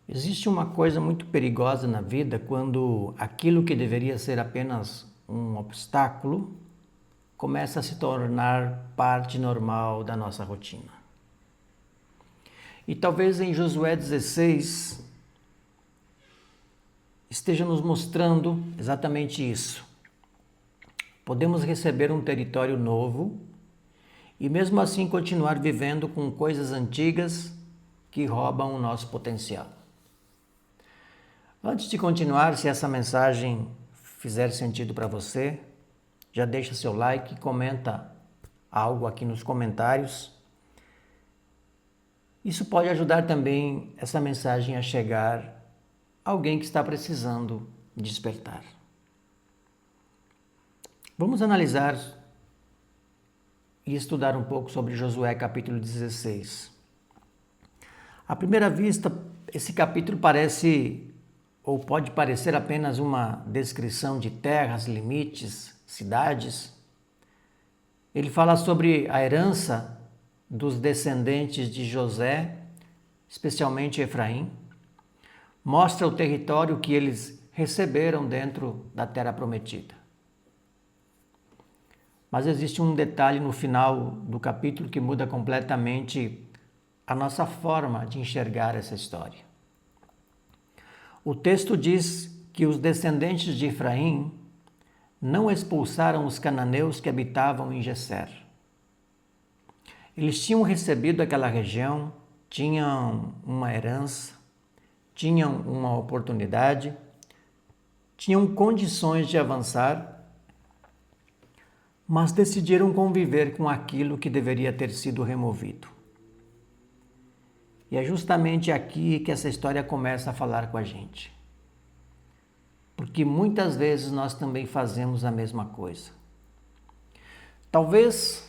Existe uma coisa muito perigosa na vida quando aquilo que deveria ser apenas um obstáculo começa a se tornar parte normal da nossa rotina. E talvez em Josué 16 esteja nos mostrando exatamente isso. Podemos receber um território novo e mesmo assim continuar vivendo com coisas antigas que roubam o nosso potencial. Antes de continuar, se essa mensagem fizer sentido para você, já deixa seu like e comenta algo aqui nos comentários. Isso pode ajudar também essa mensagem a chegar a alguém que está precisando despertar. Vamos analisar e estudar um pouco sobre Josué capítulo 16. À primeira vista, esse capítulo parece ou pode parecer apenas uma descrição de terras, limites, cidades. Ele fala sobre a herança dos descendentes de José, especialmente Efraim. Mostra o território que eles receberam dentro da terra prometida. Mas existe um detalhe no final do capítulo que muda completamente a nossa forma de enxergar essa história. O texto diz que os descendentes de Efraim não expulsaram os cananeus que habitavam em Geser. Eles tinham recebido aquela região, tinham uma herança, tinham uma oportunidade, tinham condições de avançar, mas decidiram conviver com aquilo que deveria ter sido removido. E é justamente aqui que essa história começa a falar com a gente. Porque muitas vezes nós também fazemos a mesma coisa. Talvez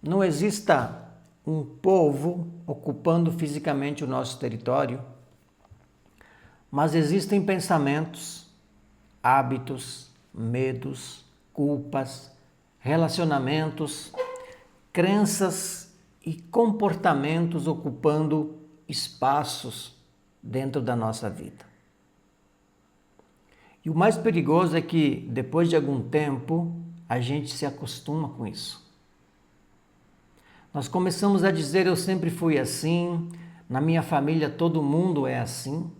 não exista um povo ocupando fisicamente o nosso território, mas existem pensamentos, hábitos, medos, culpas, relacionamentos, crenças e comportamentos ocupando espaços dentro da nossa vida. E o mais perigoso é que, depois de algum tempo, a gente se acostuma com isso. Nós começamos a dizer, eu sempre fui assim, na minha família todo mundo é assim,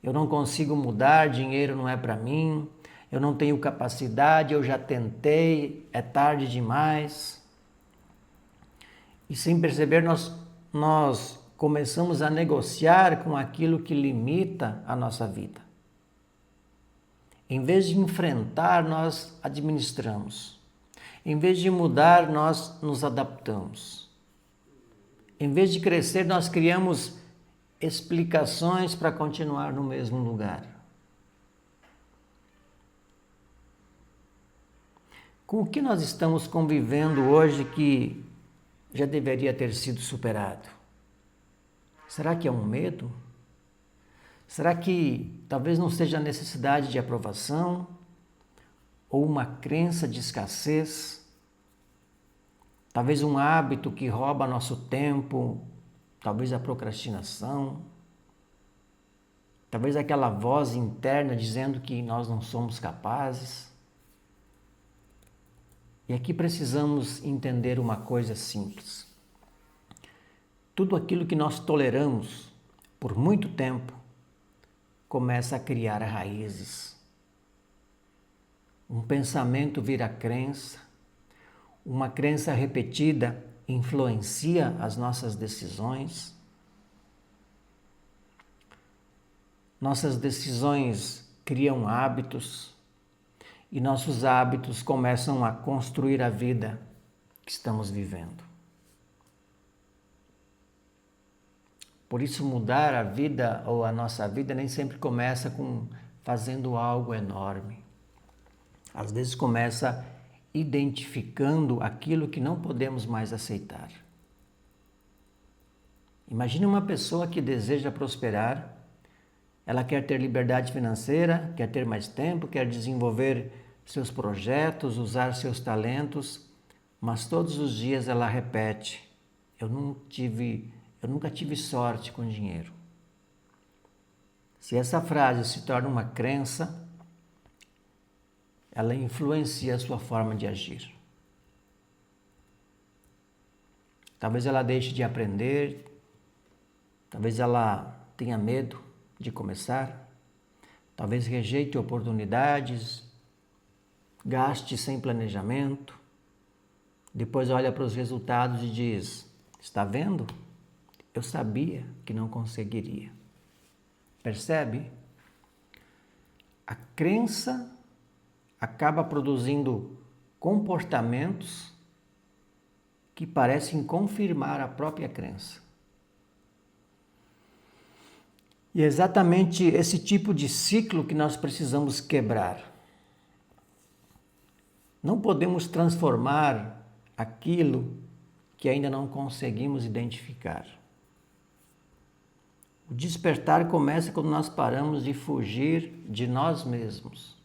eu não consigo mudar, dinheiro não é para mim, eu não tenho capacidade, eu já tentei, é tarde demais. E sem perceber, nós começamos a negociar com aquilo que limita a nossa vida. Em vez de enfrentar, nós administramos. Em vez de mudar, nós nos adaptamos. Em vez de crescer, nós criamos explicações para continuar no mesmo lugar. Com o que nós estamos convivendo hoje que já deveria ter sido superado? Será que é um medo? Será que talvez não seja a necessidade de aprovação ou uma crença de escassez? Talvez um hábito que rouba nosso tempo, talvez a procrastinação, talvez aquela voz interna dizendo que nós não somos capazes. E aqui precisamos entender uma coisa simples. Tudo aquilo que nós toleramos por muito tempo começa a criar raízes. Um pensamento vira crença, uma crença repetida influencia as nossas decisões. Nossas decisões criam hábitos e nossos hábitos começam a construir a vida que estamos vivendo. Por isso, mudar a vida ou a nossa vida nem sempre começa com fazendo algo enorme. Às vezes começa identificando aquilo que não podemos mais aceitar. Imagine uma pessoa que deseja prosperar, ela quer ter liberdade financeira, quer ter mais tempo, quer desenvolver seus projetos, usar seus talentos, mas todos os dias ela repete, eu nunca tive sorte com dinheiro. Se essa frase se torna uma crença, ela influencia a sua forma de agir. Talvez ela deixe de aprender, talvez ela tenha medo de começar, talvez rejeite oportunidades, gaste sem planejamento, depois olha para os resultados e diz: está vendo? Eu sabia que não conseguiria. Percebe? A crença acaba produzindo comportamentos que parecem confirmar a própria crença. E é exatamente esse tipo de ciclo que nós precisamos quebrar. Não podemos transformar aquilo que ainda não conseguimos identificar. O despertar começa quando nós paramos de fugir de nós mesmos.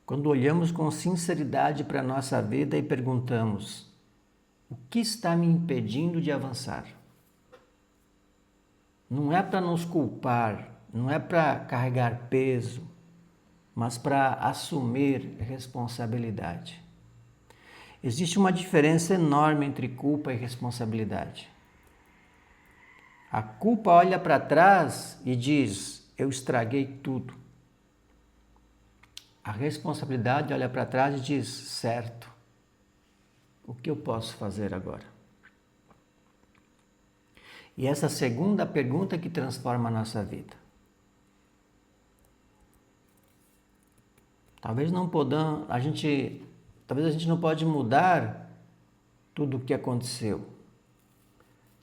Quando olhamos com sinceridade para a nossa vida e perguntamos: o que está me impedindo de avançar? Não é para nos culpar, não é para carregar peso, mas para assumir responsabilidade. Existe uma diferença enorme entre culpa e responsabilidade. A culpa olha para trás e diz: eu estraguei tudo. A responsabilidade olha para trás e diz: certo, o que eu posso fazer agora? E essa segunda pergunta que transforma a nossa vida. Talvez a gente não pode mudar tudo o que aconteceu.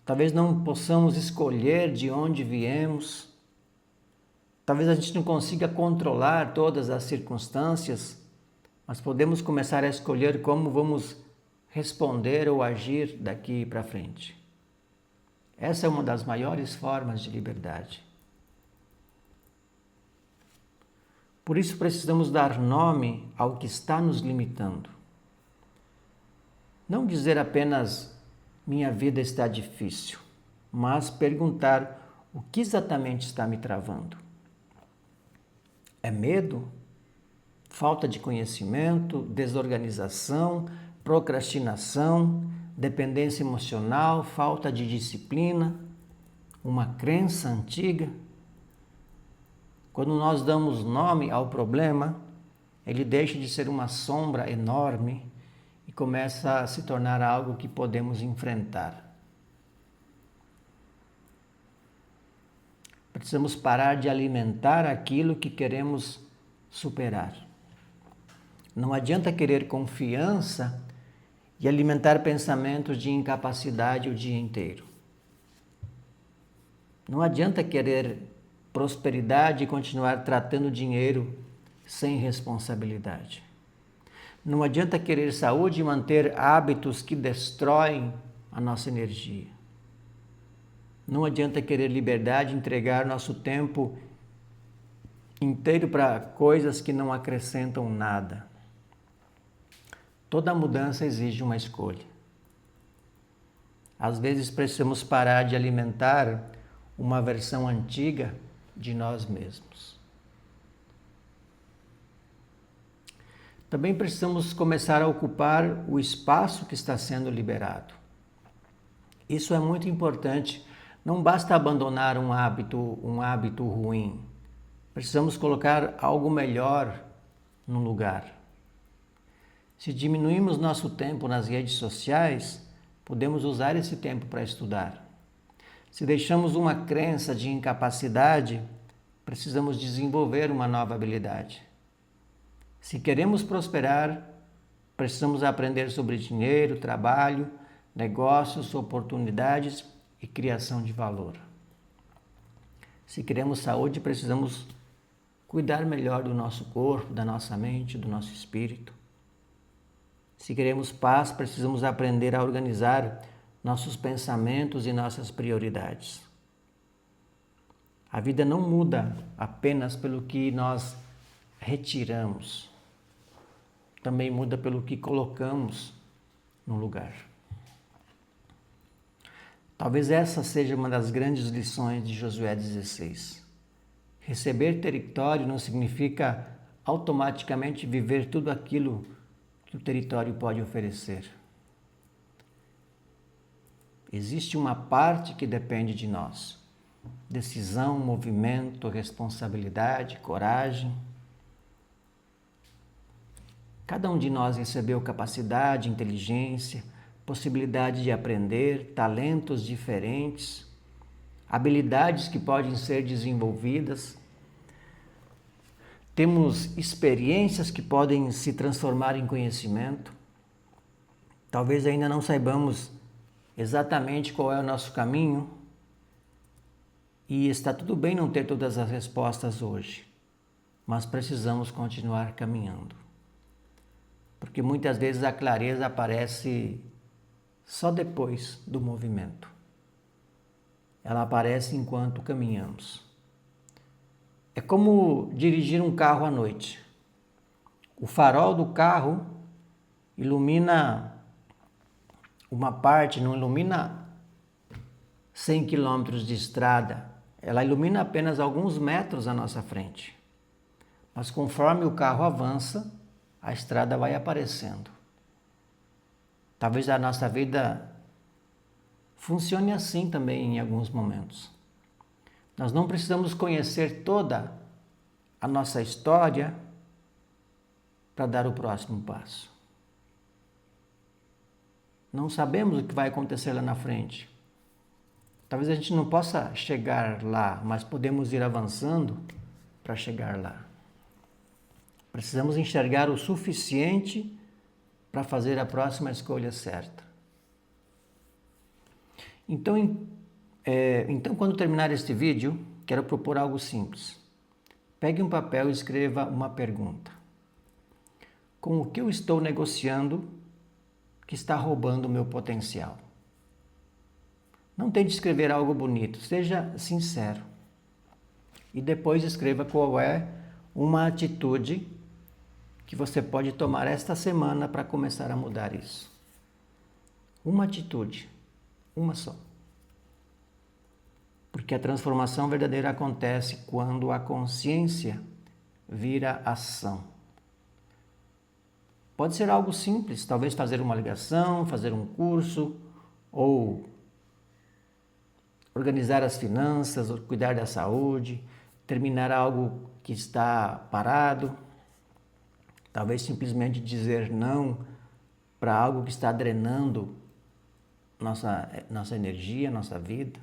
Talvez não possamos escolher de onde viemos. Talvez a gente não consiga controlar todas as circunstâncias, mas podemos começar a escolher como vamos responder ou agir daqui para frente. Essa é uma das maiores formas de liberdade. Por isso precisamos dar nome ao que está nos limitando. Não dizer apenas: minha vida está difícil, mas perguntar: o que exatamente está me travando? É medo? Falta de conhecimento? Desorganização? Procrastinação? Dependência emocional? Falta de disciplina? Uma crença antiga? Quando nós damos nome ao problema, ele deixa de ser uma sombra enorme e começa a se tornar algo que podemos enfrentar. Precisamos parar de alimentar aquilo que queremos superar. Não adianta querer confiança e alimentar pensamentos de incapacidade o dia inteiro. Não adianta querer prosperidade e continuar tratando dinheiro sem responsabilidade. Não adianta querer saúde e manter hábitos que destroem a nossa energia. Não adianta querer liberdade e entregar nosso tempo inteiro para coisas que não acrescentam nada. Toda mudança exige uma escolha. Às vezes precisamos parar de alimentar uma versão antiga de nós mesmos. Também precisamos começar a ocupar o espaço que está sendo liberado. Isso é muito importante. Não basta abandonar um hábito ruim. Precisamos colocar algo melhor no lugar. Se diminuirmos nosso tempo nas redes sociais, podemos usar esse tempo para estudar. Se deixamos uma crença de incapacidade, precisamos desenvolver uma nova habilidade. Se queremos prosperar, precisamos aprender sobre dinheiro, trabalho, negócios, oportunidades e criação de valor. Se queremos saúde, precisamos cuidar melhor do nosso corpo, da nossa mente, do nosso espírito. Se queremos paz, precisamos aprender a organizar nossos pensamentos e nossas prioridades. A vida não muda apenas pelo que nós retiramos, também muda pelo que colocamos no lugar. Talvez essa seja uma das grandes lições de Josué 16. Receber território não significa automaticamente viver tudo aquilo que o território pode oferecer. Existe uma parte que depende de nós. Decisão, movimento, responsabilidade, coragem. Cada um de nós recebeu capacidade, inteligência, possibilidade de aprender, talentos diferentes, habilidades que podem ser desenvolvidas. Temos experiências que podem se transformar em conhecimento. Talvez ainda não saibamos exatamente qual é o nosso caminho e está tudo bem não ter todas as respostas hoje, mas precisamos continuar caminhando. Porque muitas vezes a clareza aparece só depois do movimento. Ela aparece enquanto caminhamos. É como dirigir um carro à noite. O farol do carro ilumina uma parte, não ilumina 100 quilômetros de estrada. Ela ilumina apenas alguns metros à nossa frente. Mas conforme o carro avança, a estrada vai aparecendo. Talvez a nossa vida funcione assim também em alguns momentos. Nós não precisamos conhecer toda a nossa história para dar o próximo passo. Não sabemos o que vai acontecer lá na frente. Talvez a gente não possa chegar lá, mas podemos ir avançando para chegar lá. Precisamos enxergar o suficiente para fazer a próxima escolha certa. Então, quando terminar este vídeo, quero propor algo simples. Pegue um papel e escreva uma pergunta. Com o que eu estou negociando que está roubando o meu potencial? Não tente escrever algo bonito, seja sincero. E depois escreva qual é uma atitude que você pode tomar esta semana para começar a mudar isso. Uma atitude, uma só. Porque a transformação verdadeira acontece quando a consciência vira ação. Pode ser algo simples, talvez fazer uma ligação, fazer um curso, ou organizar as finanças, ou cuidar da saúde, terminar algo que está parado. Talvez simplesmente dizer não para algo que está drenando nossa energia, nossa vida.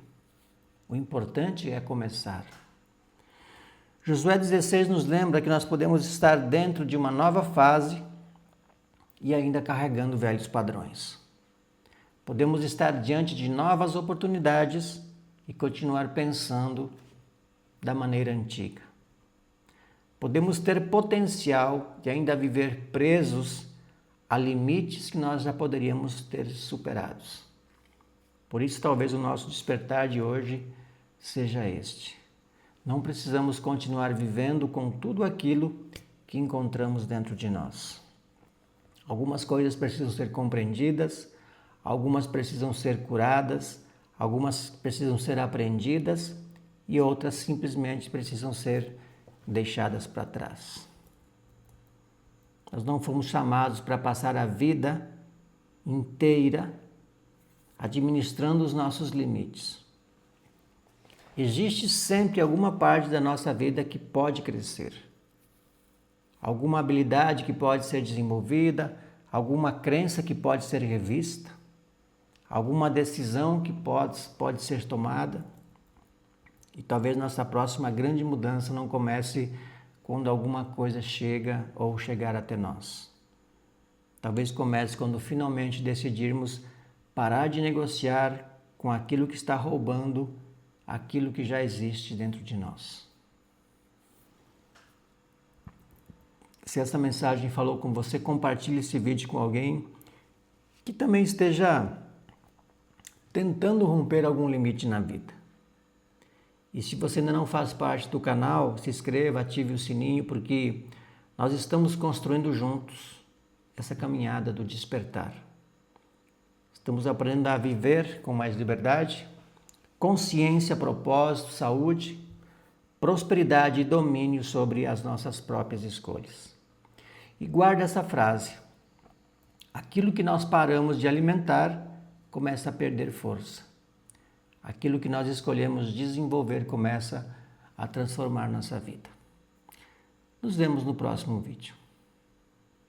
O importante é começar. Josué 16 nos lembra que nós podemos estar dentro de uma nova fase e ainda carregando velhos padrões. Podemos estar diante de novas oportunidades e continuar pensando da maneira antiga. Podemos ter potencial de ainda viver presos a limites que nós já poderíamos ter superados. Por isso, talvez o nosso despertar de hoje seja este. Não precisamos continuar vivendo com tudo aquilo que encontramos dentro de nós. Algumas coisas precisam ser compreendidas, algumas precisam ser curadas, algumas precisam ser aprendidas e outras simplesmente precisam ser deixadas para trás. Nós não fomos chamados para passar a vida inteira administrando os nossos limites. Existe sempre alguma parte da nossa vida que pode crescer. Alguma habilidade que pode ser desenvolvida, alguma crença que pode ser revista, alguma decisão que pode ser tomada. E talvez nossa próxima grande mudança não comece quando alguma coisa chega ou chegar até nós. Talvez comece quando finalmente decidirmos parar de negociar com aquilo que está roubando aquilo que já existe dentro de nós. Se essa mensagem falou com você, compartilhe esse vídeo com alguém que também esteja tentando romper algum limite na vida. E se você ainda não faz parte do canal, se inscreva, ative o sininho, porque nós estamos construindo juntos essa caminhada do despertar. Estamos aprendendo a viver com mais liberdade, consciência, propósito, saúde, prosperidade e domínio sobre as nossas próprias escolhas. E guarda essa frase: aquilo que nós paramos de alimentar começa a perder força. Aquilo que nós escolhemos desenvolver começa a transformar nossa vida. Nos vemos no próximo vídeo.